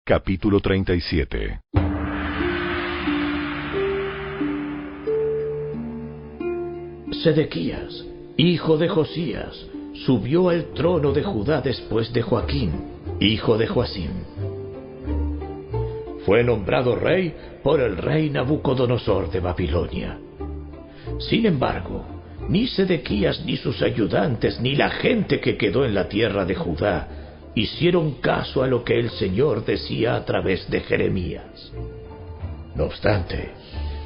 Capítulo 37. Sedequías, hijo de Josías, subió al trono de Judá después de Joaquín, hijo de Joacim. Fue nombrado rey por el rey Nabucodonosor de Babilonia. Sin embargo, ni Sedequías ni sus ayudantes ni la gente que quedó en la tierra de Judá hicieron caso a lo que el Señor decía a través de Jeremías. No obstante,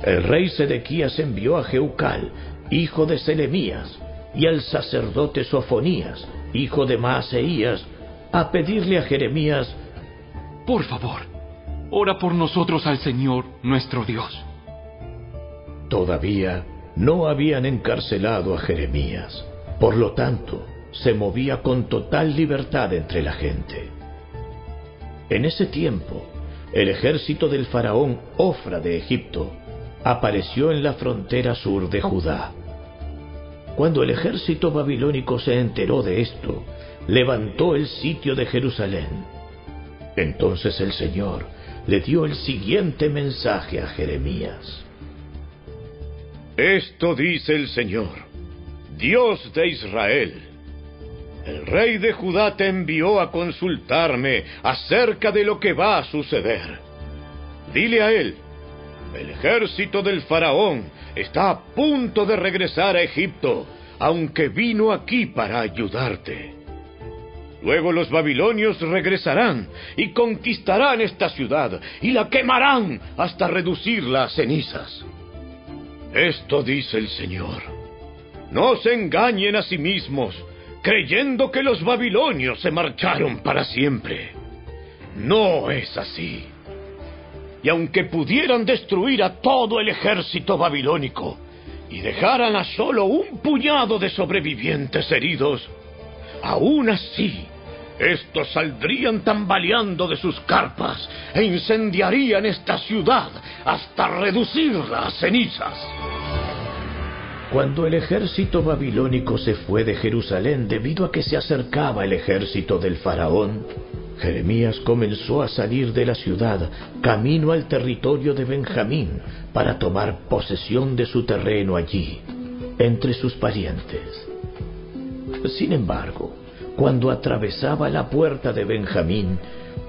el rey Sedequías envió a Jeucal, hijo de Selemías, y al sacerdote Sofonías, hijo de Maaseías, a pedirle a Jeremías: por favor, ora por nosotros al Señor, nuestro Dios. Todavía no habían encarcelado a Jeremías, por lo tanto, se movía con total libertad entre la gente. En ese tiempo, el ejército del faraón Ofra de Egipto apareció en la frontera sur de Judá. Cuando el ejército babilónico se enteró de esto, levantó el sitio de Jerusalén. Entonces el Señor le dio el siguiente mensaje a Jeremías. Esto dice el Señor, Dios de Israel. El rey de Judá te envió a consultarme acerca de lo que va a suceder. Dile a él: el ejército del faraón está a punto de regresar a Egipto, aunque vino aquí para ayudarte. Luego los babilonios regresarán y conquistarán esta ciudad y la quemarán hasta reducirla a cenizas. Esto dice el Señor. No se engañen a sí mismos, creyendo que los babilonios se marcharon para siempre. No es así. Y aunque pudieran destruir a todo el ejército babilónico y dejaran a solo un puñado de sobrevivientes heridos, aún así, estos saldrían tambaleando de sus carpas e incendiarían esta ciudad hasta reducirla a cenizas. Cuando el ejército babilónico se fue de Jerusalén debido a que se acercaba el ejército del faraón, Jeremías comenzó a salir de la ciudad camino al territorio de Benjamín para tomar posesión de su terreno allí, entre sus parientes. Sin embargo, cuando atravesaba la puerta de Benjamín,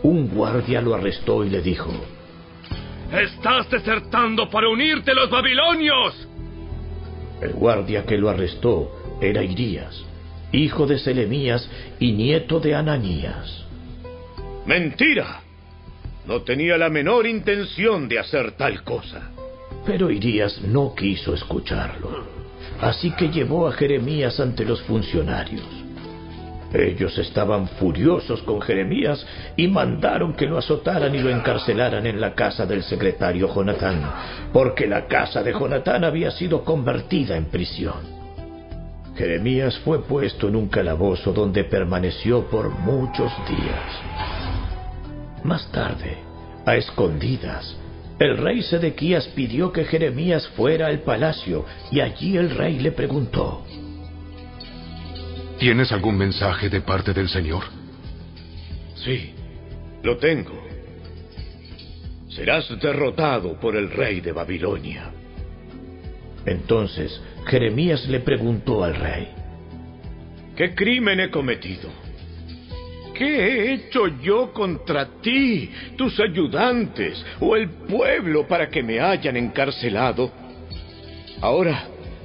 un guardia lo arrestó y le dijo: ¡Estás desertando para unirte a los babilonios! El guardia que lo arrestó era Irías, hijo de Selemías y nieto de Ananías. ¡Mentira! No tenía la menor intención de hacer tal cosa. Pero Irías no quiso escucharlo, así que llevó a Jeremías ante los funcionarios. Ellos estaban furiosos con Jeremías y mandaron que lo azotaran y lo encarcelaran en la casa del secretario Jonatán, porque la casa de Jonatán había sido convertida en prisión. Jeremías fue puesto en un calabozo donde permaneció por muchos días. Más tarde, a escondidas, el rey Sedequías pidió que Jeremías fuera al palacio y allí el rey le preguntó: ¿Tienes algún mensaje de parte del Señor? Sí, lo tengo. Serás derrotado por el rey de Babilonia. Entonces Jeremías le preguntó al rey: ¿qué crimen he cometido? ¿Qué he hecho yo contra ti, tus ayudantes o el pueblo para que me hayan encarcelado? Ahora,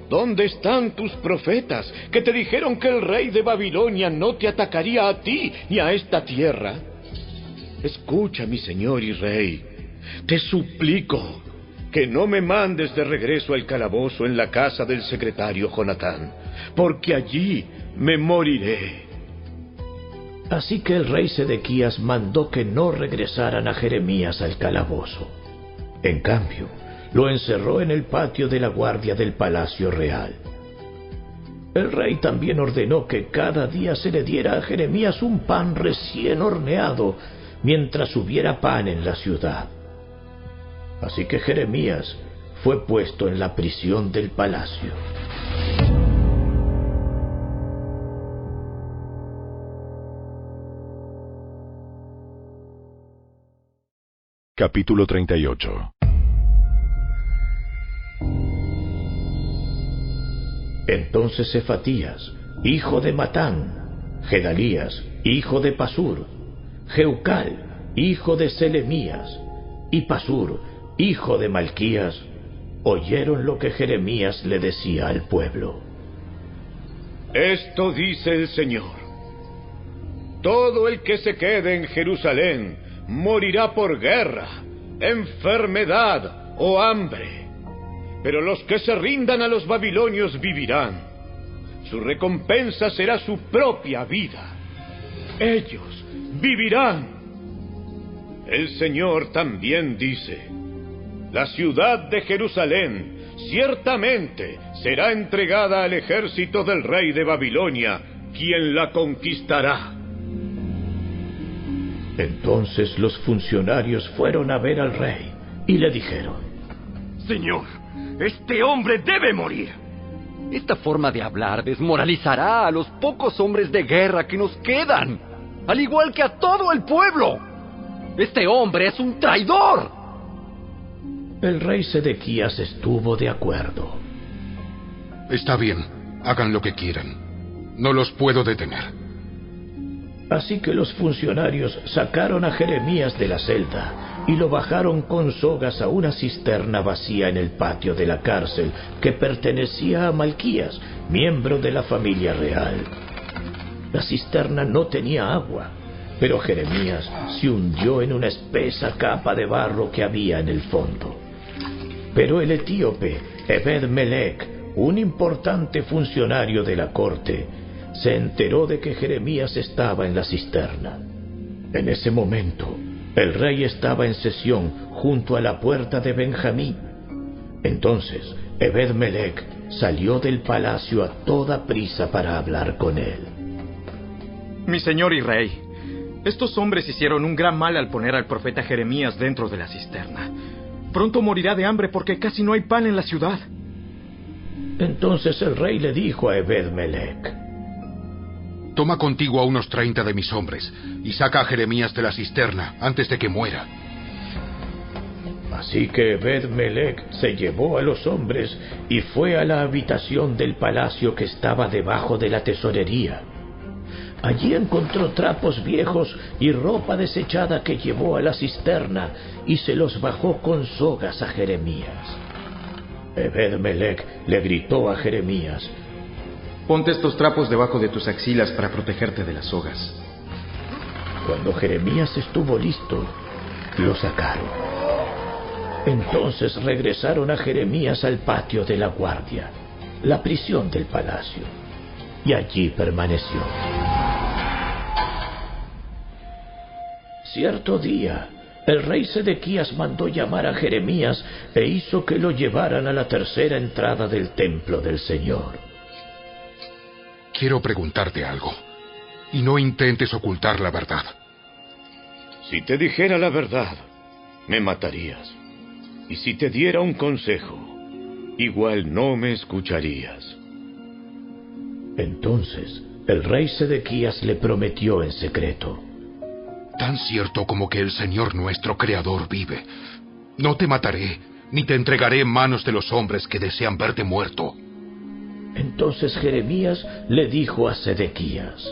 ¿dónde están tus profetas que te dijeron que el rey de Babilonia no te atacaría a ti ni a esta tierra? Escucha, mi señor y rey, te suplico que no me mandes de regreso al calabozo en la casa del secretario Jonatán, porque allí me moriré. Así que el rey Sedequías mandó que no regresaran a Jeremías al calabozo. En cambio, lo encerró en el patio de la guardia del palacio real. El rey también ordenó que cada día se le diera a Jeremías un pan recién horneado, mientras hubiera pan en la ciudad. Así que Jeremías fue puesto en la prisión del palacio. Capítulo 38. Entonces Sefatías, hijo de Matán, Gedalías, hijo de Pasur, Jeucal, hijo de Selemías, y Pasur, hijo de Malquías, oyeron lo que Jeremías le decía al pueblo. Esto dice el Señor: todo el que se quede en Jerusalén morirá por guerra, enfermedad o hambre. Pero los que se rindan a los babilonios vivirán. Su recompensa será su propia vida. Ellos vivirán. El Señor también dice: la ciudad de Jerusalén ciertamente será entregada al ejército del rey de Babilonia, quien la conquistará. Entonces los funcionarios fueron a ver al rey y le dijeron: Señor, este hombre debe morir. Esta forma de hablar desmoralizará a los pocos hombres de guerra que nos quedan, al igual que a todo el pueblo. Este hombre es un traidor. El rey Sedequías estuvo de acuerdo. Está bien, hagan lo que quieran. No los puedo detener. Así que los funcionarios sacaron a Jeremías de la celda y lo bajaron con sogas a una cisterna vacía en el patio de la cárcel que pertenecía a Malquías, miembro de la familia real. La cisterna no tenía agua, pero Jeremías se hundió en una espesa capa de barro que había en el fondo. Pero el etíope Ebed-Melech, un importante funcionario de la corte, se enteró de que Jeremías estaba en la cisterna. En ese momento, el rey estaba en sesión junto a la puerta de Benjamín. Entonces, Ebed-Melech salió del palacio a toda prisa para hablar con él. Mi señor y rey, estos hombres hicieron un gran mal al poner al profeta Jeremías dentro de la cisterna. Pronto morirá de hambre porque casi no hay pan en la ciudad. Entonces el rey le dijo a Ebed-Melech: Toma contigo a unos 30 de mis hombres y saca a Jeremías de la cisterna antes de que muera. Así que Ebed-Melech se llevó a los hombres y fue a la habitación del palacio que estaba debajo de la tesorería. Allí encontró trapos viejos y ropa desechada que llevó a la cisterna y se los bajó con sogas a Jeremías. Ebed-Melech le gritó a Jeremías: Ponte estos trapos debajo de tus axilas para protegerte de las sogas. Cuando Jeremías estuvo listo, lo sacaron. Entonces regresaron a Jeremías al patio de la guardia, la prisión del palacio, y allí permaneció. Cierto día, el rey Sedequías mandó llamar a Jeremías e hizo que lo llevaran a la tercera entrada del templo del Señor. Quiero preguntarte algo, y no intentes ocultar la verdad. Si te dijera la verdad, me matarías. Y si te diera un consejo, igual no me escucharías. Entonces, el rey Sedequías le prometió en secreto: Tan cierto como que el Señor nuestro Creador vive, no te mataré, ni te entregaré en manos de los hombres que desean verte muerto. Entonces Jeremías le dijo a Sedequías: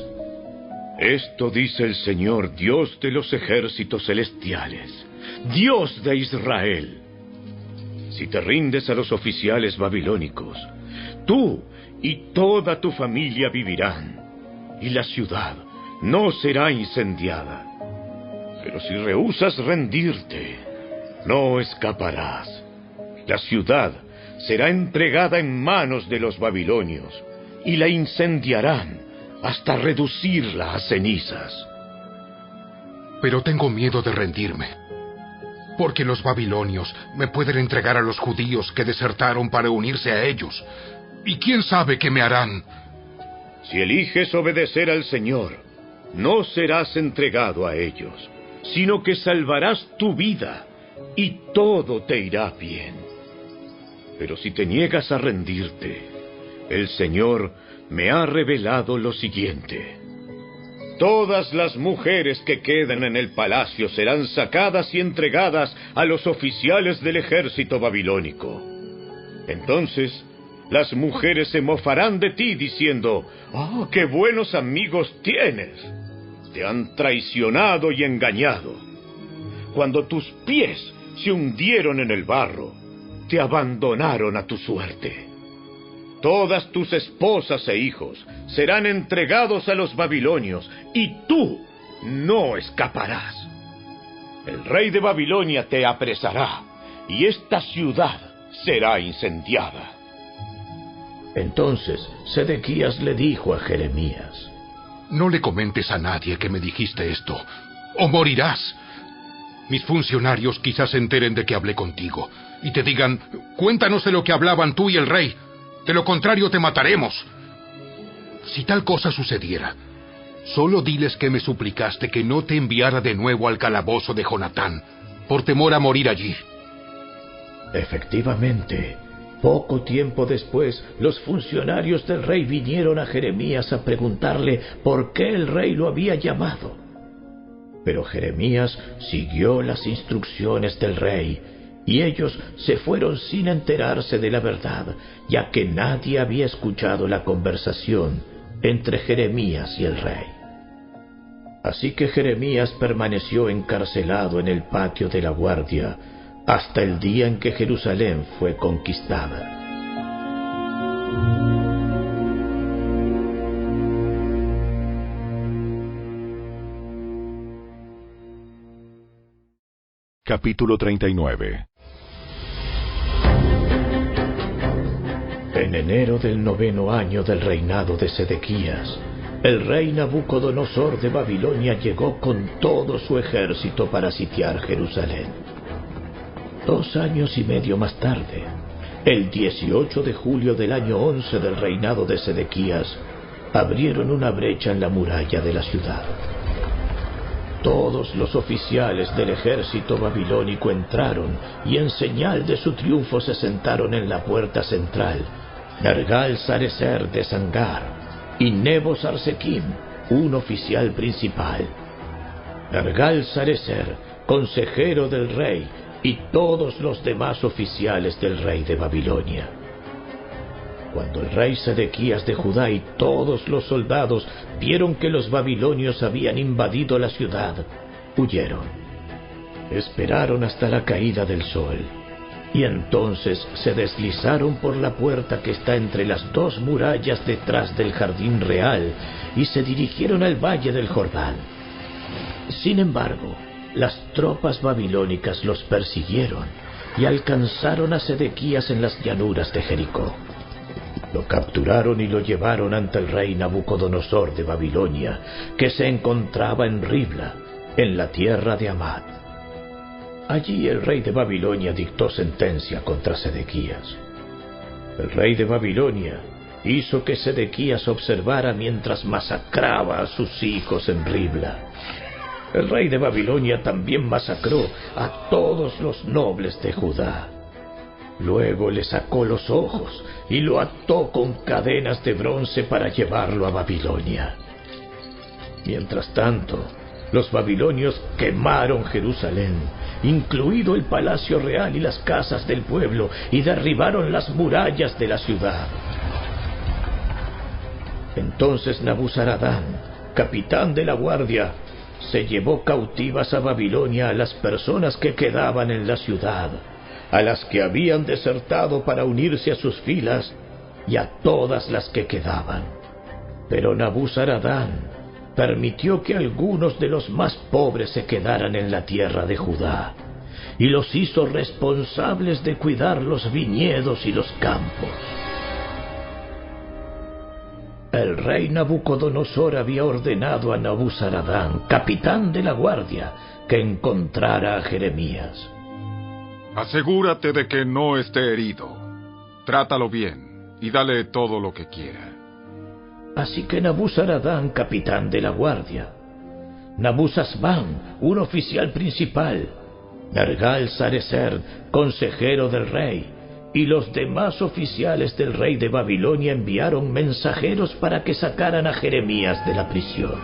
Esto dice el Señor, Dios de los ejércitos celestiales, Dios de Israel. Si te rindes a los oficiales babilónicos, tú y toda tu familia vivirán, y la ciudad no será incendiada. Pero si rehusas rendirte, no escaparás. La ciudad será entregada en manos de los babilonios, y la incendiarán hasta reducirla a cenizas. Pero tengo miedo de rendirme, porque los babilonios me pueden entregar a los judíos que desertaron para unirse a ellos, y quién sabe qué me harán. Si eliges obedecer al Señor, no serás entregado a ellos, sino que salvarás tu vida, y todo te irá bien. Pero si te niegas a rendirte, el Señor me ha revelado lo siguiente: todas las mujeres que queden en el palacio serán sacadas y entregadas a los oficiales del ejército babilónico. Entonces, las mujeres se mofarán de ti diciendo: ¡Oh, qué buenos amigos tienes! Te han traicionado y engañado. Cuando tus pies se hundieron en el barro, te abandonaron a tu suerte. Todas tus esposas e hijos serán entregados a los babilonios, y tú no escaparás. El rey de Babilonia te apresará, y esta ciudad será incendiada. Entonces Sedequías le dijo a Jeremías: No le comentes a nadie que me dijiste esto, o morirás. Mis funcionarios quizás se enteren de que hablé contigo, y te digan: cuéntanos de lo que hablaban tú y el rey. De lo contrario te mataremos. Si tal cosa sucediera, solo diles que me suplicaste que no te enviara de nuevo al calabozo de Jonatán, por temor a morir allí. Efectivamente, poco tiempo después, los funcionarios del rey vinieron a Jeremías a preguntarle por qué el rey lo había llamado. Pero Jeremías siguió las instrucciones del rey, y ellos se fueron sin enterarse de la verdad, ya que nadie había escuchado la conversación entre Jeremías y el rey. Así que Jeremías permaneció encarcelado en el patio de la guardia hasta el día en que Jerusalén fue conquistada. Capítulo 39. En enero del 9º año del reinado de Sedequías, el rey Nabucodonosor de Babilonia llegó con todo su ejército para sitiar Jerusalén. 2 años y medio más tarde, el 18 de julio del año 11 del reinado de Sedequías, abrieron una brecha en la muralla de la ciudad. Todos los oficiales del ejército babilónico entraron y en señal de su triunfo se sentaron en la puerta central Nergal-Sarecer de Sangar y Nebo-Sarsequim, un oficial principal. Nergal-Sarecer, consejero del rey, y todos los demás oficiales del rey de Babilonia. Cuando el rey Sedequías de Judá y todos los soldados vieron que los babilonios habían invadido la ciudad, huyeron. Esperaron hasta la caída del sol, y entonces se deslizaron por la puerta que está entre las 2 murallas detrás del jardín real y se dirigieron al valle del Jordán. Sin embargo, las tropas babilónicas los persiguieron y alcanzaron a Sedequías en las llanuras de Jericó. Lo capturaron y lo llevaron ante el rey Nabucodonosor de Babilonia, que se encontraba en Ribla, en la tierra de Amad. Allí el rey de Babilonia dictó sentencia contra Sedequías. El rey de Babilonia hizo que Sedequías observara mientras masacraba a sus hijos en Ribla. El rey de Babilonia también masacró a todos los nobles de Judá. Luego le sacó los ojos y lo ató con cadenas de bronce para llevarlo a Babilonia. Mientras tanto, los babilonios quemaron Jerusalén, incluido el palacio real y las casas del pueblo, y derribaron las murallas de la ciudad. Entonces Nabuzaradán, capitán de la guardia, se llevó cautivas a Babilonia a las personas que quedaban en la ciudad, a las que habían desertado para unirse a sus filas, y a todas las que quedaban. Pero Nabuzaradán permitió que algunos de los más pobres se quedaran en la tierra de Judá, y los hizo responsables de cuidar los viñedos y los campos. El rey Nabucodonosor había ordenado a Nabuzaradán, capitán de la guardia, que encontrara a Jeremías. Asegúrate de que no esté herido. Trátalo bien y dale todo lo que quiera. Así que Nabuzaradán, capitán de la guardia, Nabuzazbán, un oficial principal, Nergal-Sarecer, consejero del rey, y los demás oficiales del rey de Babilonia enviaron mensajeros para que sacaran a Jeremías de la prisión.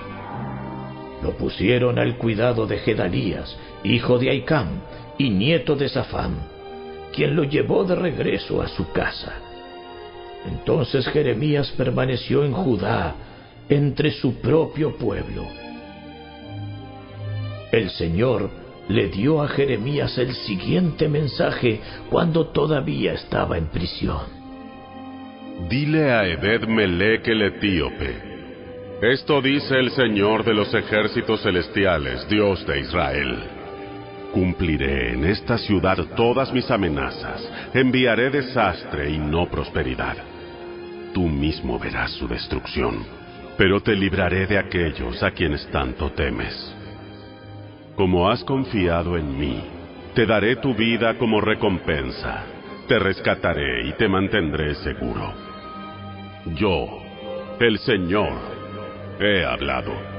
Lo pusieron al cuidado de Gedalías, hijo de Ahicam y nieto de Safán, quien lo llevó de regreso a su casa. Entonces Jeremías permaneció en Judá, entre su propio pueblo. El Señor le dio a Jeremías el siguiente mensaje cuando todavía estaba en prisión. Dile a Ebed-Melech el etíope: esto dice el Señor de los ejércitos celestiales, Dios de Israel. Cumpliré en esta ciudad todas mis amenazas, enviaré desastre y no prosperidad. Tú mismo verás su destrucción, pero te libraré de aquellos a quienes tanto temes. Como has confiado en mí, te daré tu vida como recompensa, te rescataré y te mantendré seguro. Yo, el Señor, he hablado.